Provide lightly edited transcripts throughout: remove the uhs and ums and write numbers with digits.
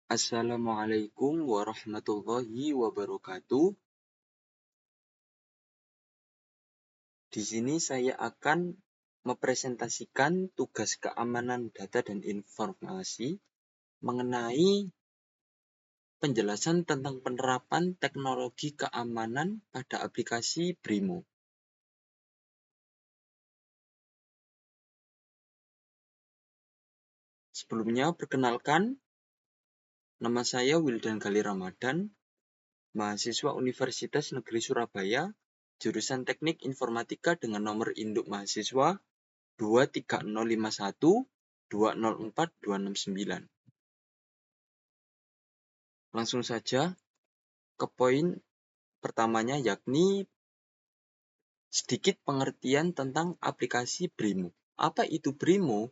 Assalamualaikum warahmatullahi wabarakatuh. Di sini saya akan mempresentasikan tugas keamanan data dan informasi mengenai penjelasan tentang penerapan teknologi keamanan pada aplikasi Brimo. Sebelumnya, perkenalkan, nama saya Wildan Gali Ramadan, mahasiswa Universitas Negeri Surabaya, jurusan Teknik Informatika dengan nomor induk mahasiswa 23051204269. Langsung saja ke poin pertamanya, yakni sedikit pengertian tentang aplikasi Brimo. Apa itu Brimo?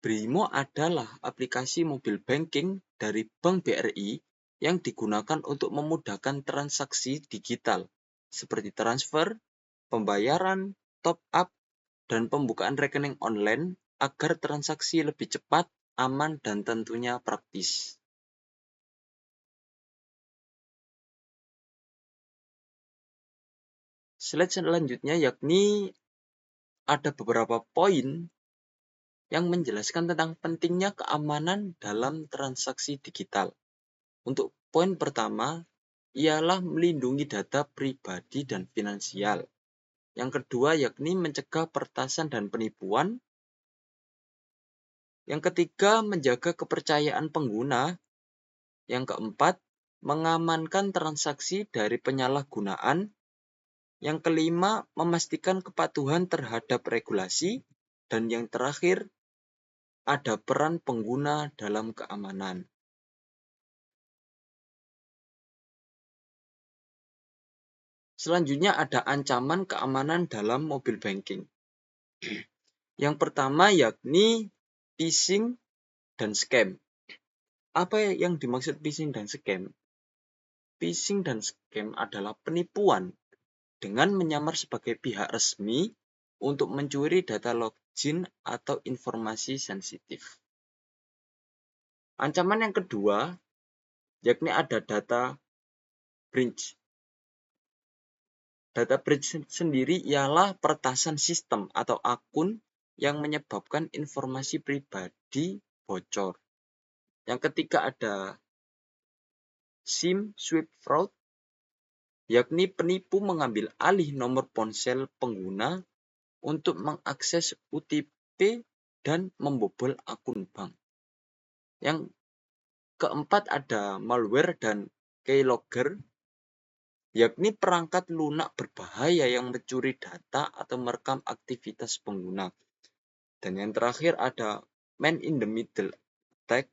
Brimo adalah aplikasi mobile banking dari Bank BRI yang digunakan untuk memudahkan transaksi digital seperti transfer, pembayaran, top up, dan pembukaan rekening online agar transaksi lebih cepat, aman, dan tentunya praktis. Slide selanjutnya yakni ada beberapa poin yang menjelaskan tentang pentingnya keamanan dalam transaksi digital. Untuk poin pertama ialah melindungi data pribadi dan finansial. Yang kedua yakni mencegah peretasan dan penipuan. Yang ketiga, menjaga kepercayaan pengguna. Yang keempat, mengamankan transaksi dari penyalahgunaan. Yang kelima, memastikan kepatuhan terhadap regulasi. Dan yang terakhir, ada peran pengguna dalam keamanan. Selanjutnya ada ancaman keamanan dalam mobile banking. Yang pertama yakni phishing dan scam. Apa yang dimaksud phishing dan scam? Phishing dan scam adalah penipuan dengan menyamar sebagai pihak resmi untuk mencuri data login atau informasi sensitif. Ancaman yang kedua yakni ada data breach. Data breach sendiri ialah peretasan sistem atau akun yang menyebabkan informasi pribadi bocor. Yang ketiga ada SIM swipe fraud, yakni penipu mengambil alih nomor ponsel pengguna untuk mengakses OTP dan membobol akun bank. Yang keempat ada malware dan keylogger, yakni perangkat lunak berbahaya yang mencuri data atau merekam aktivitas pengguna. Dan yang terakhir ada man in the middle attack,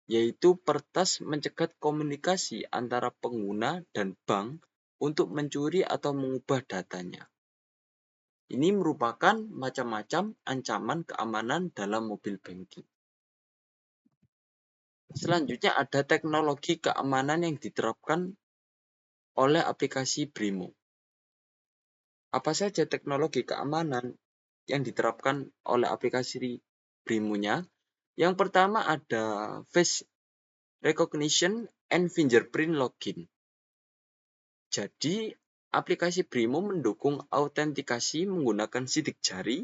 yaitu peretas mencegat komunikasi antara pengguna dan bank untuk mencuri atau mengubah datanya. Ini merupakan macam-macam ancaman keamanan dalam mobile banking. Selanjutnya ada teknologi keamanan yang diterapkan oleh aplikasi Brimo. Apa saja teknologi keamanan yang diterapkan oleh aplikasi Brimo-nya? Yang pertama ada face recognition and fingerprint login. Jadi, aplikasi Brimo mendukung autentikasi menggunakan sidik jari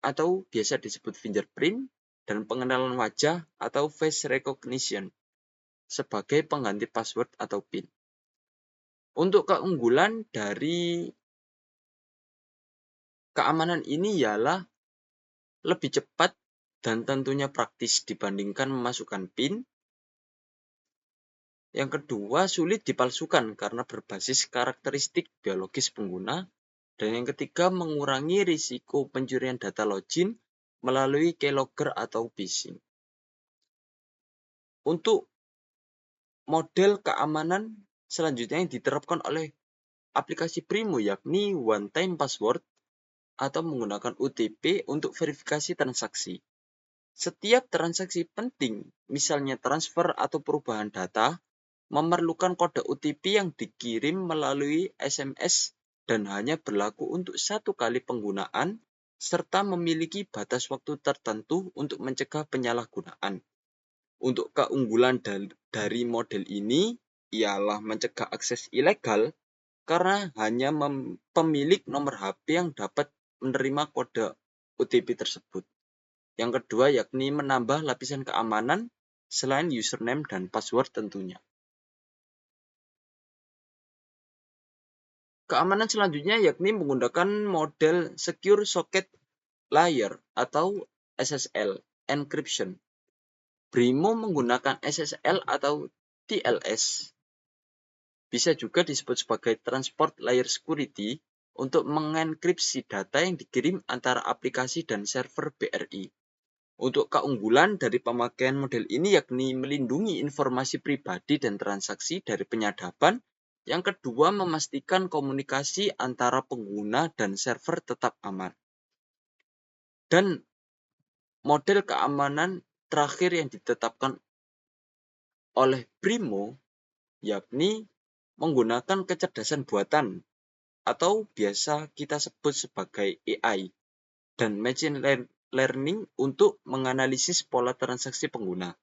atau biasa disebut fingerprint dan pengenalan wajah atau face recognition sebagai pengganti password atau PIN. Untuk keunggulan dari keamanan ini ialah lebih cepat dan tentunya praktis dibandingkan memasukkan PIN. Yang kedua, sulit dipalsukan karena berbasis karakteristik biologis pengguna. Dan yang ketiga, mengurangi risiko pencurian data login melalui keylogger atau phishing. Untuk model keamanan selanjutnya yang diterapkan oleh aplikasi Brimo yakni one time password atau menggunakan OTP untuk verifikasi transaksi. Setiap transaksi penting, misalnya transfer atau perubahan data, memerlukan kode OTP yang dikirim melalui SMS dan hanya berlaku untuk satu kali penggunaan serta memiliki batas waktu tertentu untuk mencegah penyalahgunaan. Untuk keunggulan dari model ini ialah mencegah akses ilegal karena hanya pemilik nomor HP yang dapat menerima kode OTP tersebut. Yang kedua yakni menambah lapisan keamanan selain username dan password tentunya. Keamanan selanjutnya yakni menggunakan model Secure Socket Layer atau SSL encryption. BRIMO menggunakan SSL atau TLS. Bisa juga disebut sebagai Transport Layer Security untuk mengenkripsi data yang dikirim antara aplikasi dan server BRI. Untuk keunggulan dari pemakaian model ini yakni melindungi informasi pribadi dan transaksi dari penyadapan. Yang kedua, memastikan komunikasi antara pengguna dan server tetap aman. Dan model keamanan terakhir yang ditetapkan oleh BRIMO yakni menggunakan kecerdasan buatan atau biasa kita sebut sebagai AI dan machine learning untuk menganalisis pola transaksi pengguna.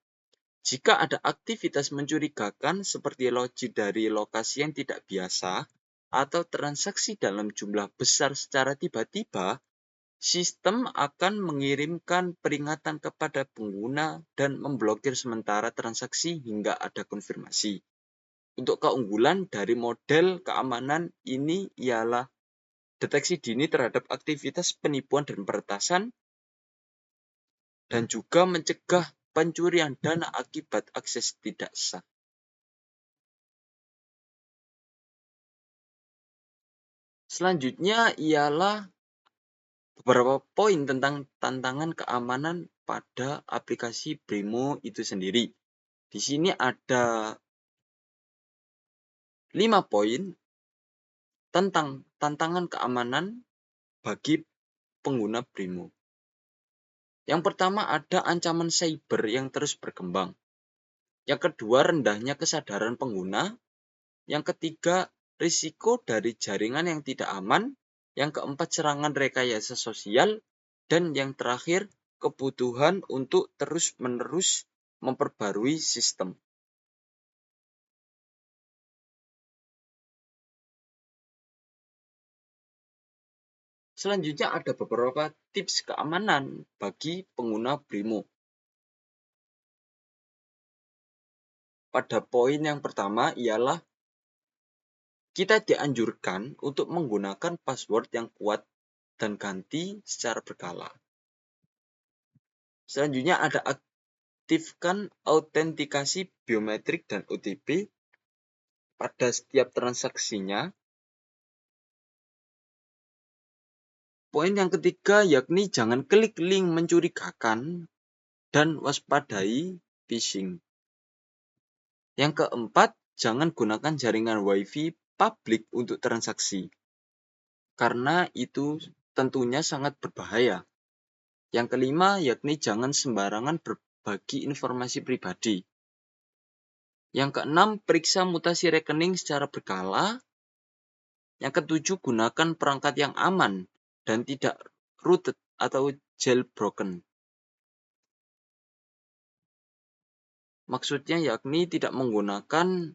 Jika ada aktivitas mencurigakan seperti login dari lokasi yang tidak biasa atau transaksi dalam jumlah besar secara tiba-tiba, sistem akan mengirimkan peringatan kepada pengguna dan memblokir sementara transaksi hingga ada konfirmasi. Untuk keunggulan dari model keamanan ini ialah deteksi dini terhadap aktivitas penipuan dan peretasan, dan juga mencegah pencurian dana akibat akses tidak sah. Selanjutnya ialah beberapa poin tentang tantangan keamanan pada aplikasi BRIMO itu sendiri. Di sini ada 5 poin tentang tantangan keamanan bagi pengguna BRIMO. Yang pertama ada ancaman cyber yang terus berkembang. Yang kedua, rendahnya kesadaran pengguna. Yang ketiga, risiko dari jaringan yang tidak aman. Yang keempat, serangan rekayasa sosial. Dan yang terakhir, kebutuhan untuk terus-menerus memperbarui sistem. Selanjutnya ada beberapa tips keamanan bagi pengguna BRIMO. Pada poin yang pertama ialah kita dianjurkan untuk menggunakan password yang kuat dan ganti secara berkala. Selanjutnya ada aktifkan autentikasi biometrik dan OTP pada setiap transaksinya. Poin yang ketiga yakni jangan klik link mencurigakan dan waspadai phishing. Yang keempat, jangan gunakan jaringan WiFi publik untuk transaksi, karena itu tentunya sangat berbahaya. Yang kelima, yakni jangan sembarangan berbagi informasi pribadi. Yang keenam, periksa mutasi rekening secara berkala. Yang ketujuh, gunakan perangkat yang aman dan tidak rooted atau jailbroken. Maksudnya yakni tidak menggunakan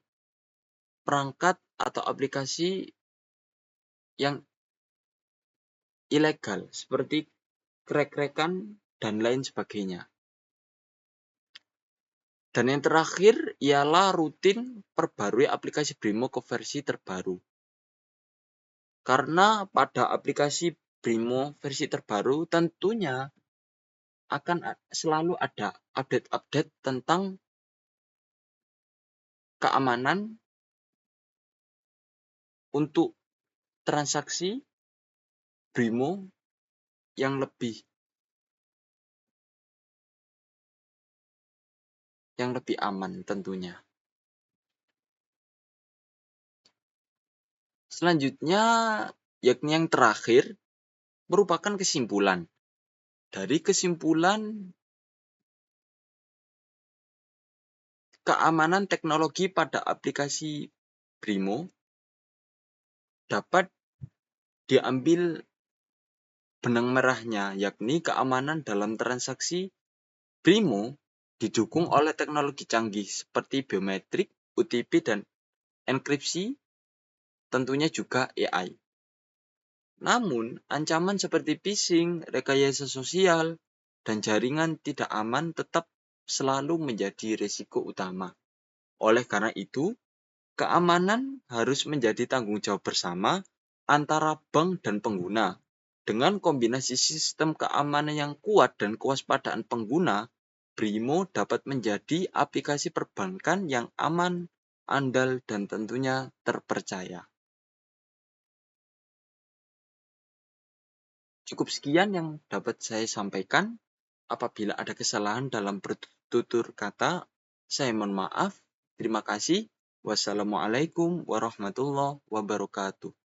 perangkat atau aplikasi yang ilegal seperti crack-crackan dan lain sebagainya. Dan yang terakhir ialah rutin perbarui aplikasi BRIMO ke versi terbaru. Karena pada aplikasi BRIMO versi terbaru tentunya akan selalu ada update-update tentang keamanan untuk transaksi BRIMO yang lebih aman tentunya. Selanjutnya, yakni yang terakhir, merupakan kesimpulan. Dari kesimpulan, keamanan teknologi pada aplikasi BRIMO dapat diambil benang merahnya, yakni keamanan dalam transaksi BRIMO didukung oleh teknologi canggih seperti biometrik, OTP, dan enkripsi, tentunya juga AI. Namun, ancaman seperti phishing, rekayasa sosial, dan jaringan tidak aman tetap selalu menjadi risiko utama. Oleh karena itu, keamanan harus menjadi tanggung jawab bersama antara bank dan pengguna. Dengan kombinasi sistem keamanan yang kuat dan kewaspadaan pengguna, Brimo dapat menjadi aplikasi perbankan yang aman, andal, dan tentunya terpercaya. Cukup sekian yang dapat saya sampaikan. Apabila ada kesalahan dalam bertutur kata, saya mohon maaf. Terima kasih. Wassalamualaikum warahmatullahi wabarakatuh.